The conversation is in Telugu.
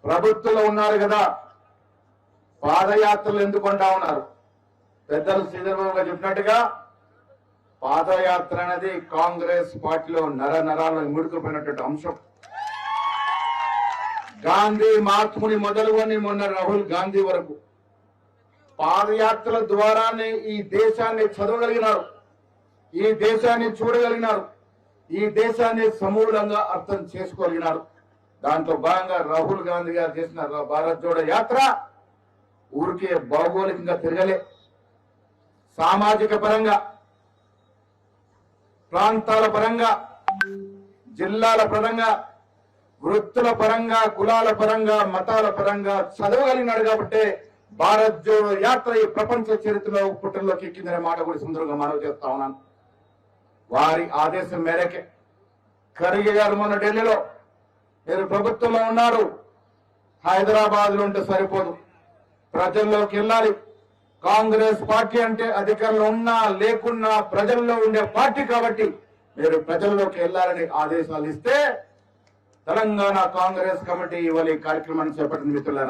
ప్రభుత్వంలో ఉన్నారు కదా, పాదయాత్రలు ఎందుకు అంటా ఉన్నారు? పెద్దలు శ్రీధర్బాబు గారు చెప్పినట్టుగా పాదయాత్ర అనేది కాంగ్రెస్ పార్టీలో నరాలను ముడుకుపోయినటువంటి అంశం. గాంధీ మహాత్ముని మొదలుకొని మొన్న రాహుల్ గాంధీ వరకు పాదయాత్రల ద్వారానే ఈ దేశాన్ని చదవగలిగినారు, ఈ దేశాన్ని చూడగలిగినారు, ఈ దేశాన్ని సమూలంగా అర్థం చేసుకోగలిగినారు. దాంట్లో భాగంగా రాహుల్ గాంధీ గారు చేసిన భారత్ జోడో యాత్ర ఊరికే భౌగోళికంగా తిరగలే, సామాజిక పరంగా, ప్రాంతాల పరంగా, జిల్లాల పరంగా, వృత్తుల పరంగా, కులాల పరంగా, మతాల పరంగా చదవగలిగినాడు. కాబట్టి భారత్ జోడో యాత్ర ఈ ప్రపంచ చరిత్రలో పుట్టల్లోకి ఎక్కిందనే మాట కూడా సుందరంగా మనవి చేస్తా ఉన్నాను. వారి ఆదేశం మేరకే ఖర్గే గారు మొన్న ఢిల్లీలో, మీరు ప్రభుత్వంలో ఉన్నారు, హైదరాబాద్ లో ఉంటే సరిపోదు, ప్రజల్లోకి వెళ్ళాలి. కాంగ్రెస్ పార్టీ అంటే అధికారంలో ఉన్నా లేకున్నా ప్రజల్లో ఉండే పార్టీ కాబట్టి మీరు ప్రజల్లోకి వెళ్ళాలని ఆదేశాలు ఇస్తే తెలంగాణ కాంగ్రెస్ కమిటీ ఇవాళ ఈ కార్యక్రమాన్ని చేపట్టింది. మిత్రులారా,